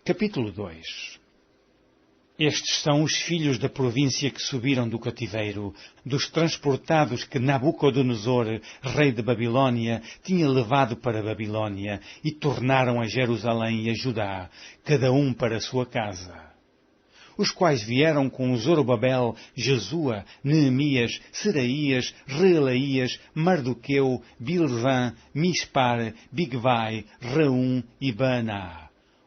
Capítulo 2. Estes são os filhos da província que subiram do cativeiro, dos transportados que Nabucodonosor, rei de Babilônia, tinha levado para a Babilônia, e tornaram a Jerusalém e a Judá, cada um para a sua casa. Os quais vieram com Zorobabel, Jesua, Neemias, Seraías, Reelaías, Mardoqueu, Bilzã, Mispar, Bigvai, Reum e Baaná.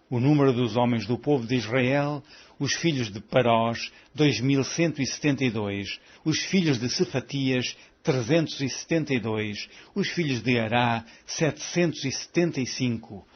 O número dos homens do povo de Israel, os filhos de Parós, 2172, os filhos de Cefatias, 372, os filhos de Ará, 775,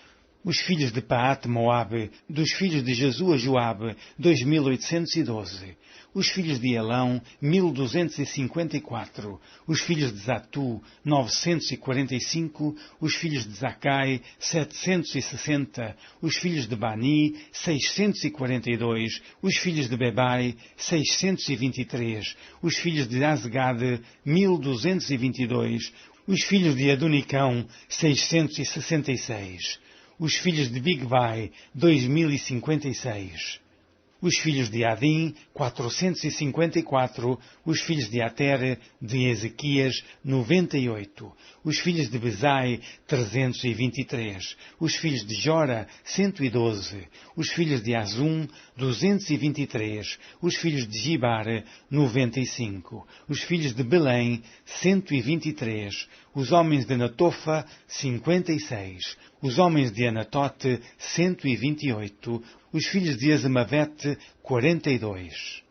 os filhos de Paate-Moabe, dos filhos de Jesua-Joabe, 2812, os filhos de Elão, 1254, os filhos de Zatu, 945, os filhos de Zacai, 760, os filhos de Bani, 642, os filhos de Bebai, 623, os filhos de Azgade, 1222, os filhos de Adonicão, 666, os filhos de Bigvai, 2056, os filhos de Adim, 454, os filhos de Ater, de Ezequias, 98, os filhos de Bezai, 323, os filhos de Jora, 112, os filhos de Azum, 223, os filhos de Gibar, 95, os filhos de Belém, 123, os homens de Natofa, 56, os homens de Anatote, 128, os filhos de Azemavete, 42.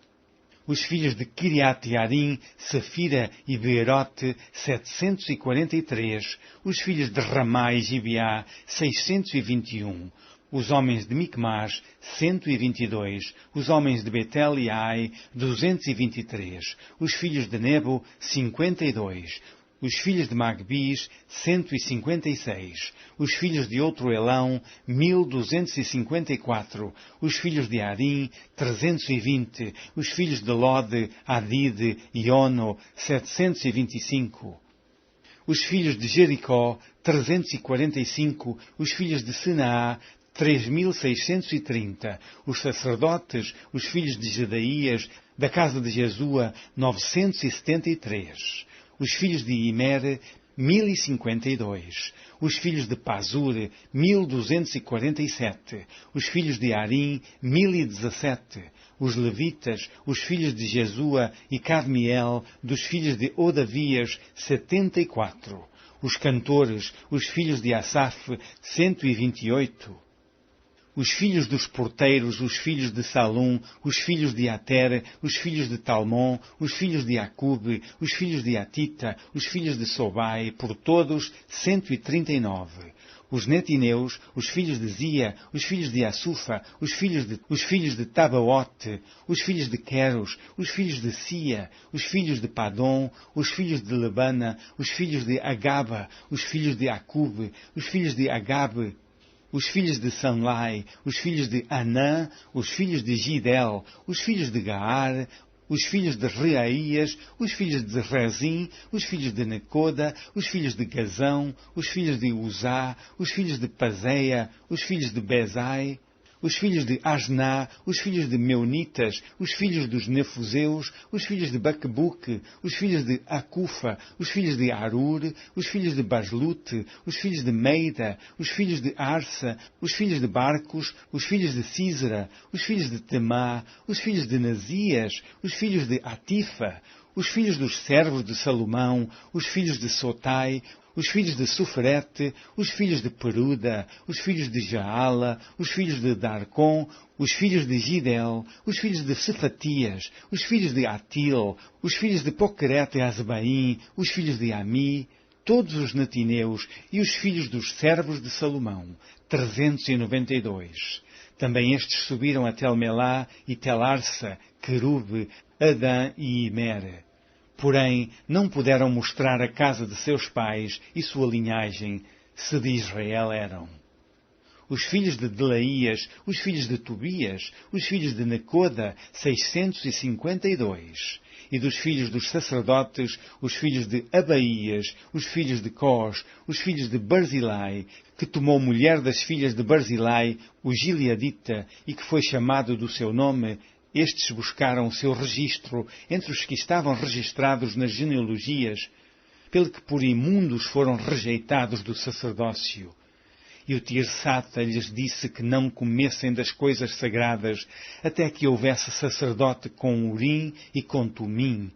Os filhos de Kiriat-Jearim, Safira e Beerote, 743. Os filhos de Ramá e Gibeá, 621. Os homens de Micmas, 122. Os homens de Betel e Ai, 223. Os filhos de Nebo, 52. Os filhos de Magbis, 156. Os filhos de outro Elão, 1254. Os filhos de Arim, 320. Os filhos de Lode, Adide e Ono, 725. Os filhos de Jericó, 345. Os filhos de Senaá, 3630. Os sacerdotes, os filhos de Jedaías, da casa de Jesua, 973. Os filhos de Imer, 1052. Os filhos de Pazur, 1247. Os filhos de Arim, 1017. Os levitas, os filhos de Jesua e Cadmiel, dos filhos de Odavias, 74. Os cantores, os filhos de Asaf, 128. Os filhos dos porteiros, os filhos de Salum, os filhos de Ater, os filhos de Talmon, os filhos de Acube, os filhos de Atita, os filhos de Sobai, por todos 139. Os netineus, os filhos de Zia, os filhos de Assufa, os filhos de Tabaote, os filhos de Queros, os filhos de Sia, os filhos de Padom, os filhos de Lebana, os filhos de Agaba, os filhos de Acube, os filhos de Agabe, os filhos de Sanlai, os filhos de Anã, os filhos de Gidel, os filhos de Gaar, os filhos de Reaías, os filhos de Rezim, os filhos de Necoda, os filhos de Gazão, os filhos de Uzá, os filhos de Pazeia, os filhos de Bezai, os filhos de Asná, os filhos de Meunitas, os filhos dos Nefuseus, os filhos de Baquebuque, os filhos de Acufa, os filhos de Arur, os filhos de Baslute, os filhos de Meida, os filhos de Arsa, os filhos de Barcos, os filhos de Císera, os filhos de Temá, os filhos de Nazias, os filhos de Atifa, os filhos dos servos de Salomão, os filhos de Sotai, os filhos de Sufrete, os filhos de Peruda, os filhos de Jaala, os filhos de Darcon, os filhos de Gidel, os filhos de Cefatias, os filhos de Atil, os filhos de Poquerete e Azebaim, os filhos de Ami, todos os netineus e os filhos dos servos de Salomão, 392. Também estes subiram a Telmelá e Telarsa, Querube, Adã e Imer. Porém, não puderam mostrar a casa de seus pais e sua linhagem, se de Israel eram. Os filhos de Delaías, os filhos de Tobias, os filhos de Necoda, 652. e dos filhos dos sacerdotes, os filhos de Abaías, os filhos de Cós, os filhos de Barzilai, que tomou mulher das filhas de Barzilai, o gileadita, e que foi chamado do seu nome. Estes buscaram o seu registro entre os que estavam registrados nas genealogias, pelo que por imundos foram rejeitados do sacerdócio. E o Tirsata lhes disse que não comessem das coisas sagradas, até que houvesse sacerdote com Urim e com Tumim.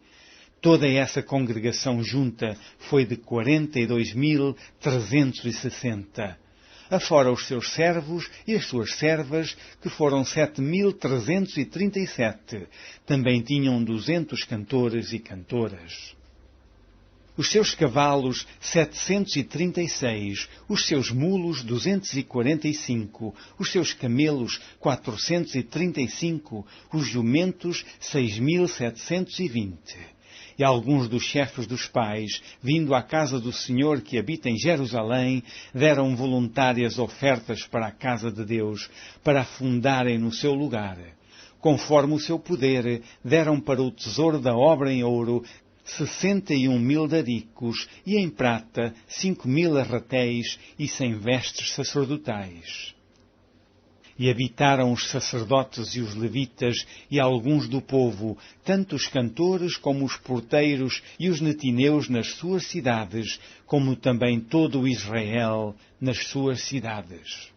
Toda essa congregação junta foi de 42.360. Afora os seus servos e as suas servas, que foram 7.337. Também tinham 200 cantores e cantoras. Os seus cavalos, 736, os seus mulos, 245, os seus camelos, 435, os jumentos, 6.720. E alguns dos chefes dos pais, vindo à casa do Senhor que habita em Jerusalém, deram voluntárias ofertas para a casa de Deus, para a fundarem no seu lugar. Conforme o seu poder, deram para o tesouro da obra em ouro 61.000 daricos, e em prata 5.000 arratéis e 100 vestes sacerdotais. E habitaram os sacerdotes e os levitas e alguns do povo, tanto os cantores como os porteiros e os netineus nas suas cidades, como também todo o Israel nas suas cidades.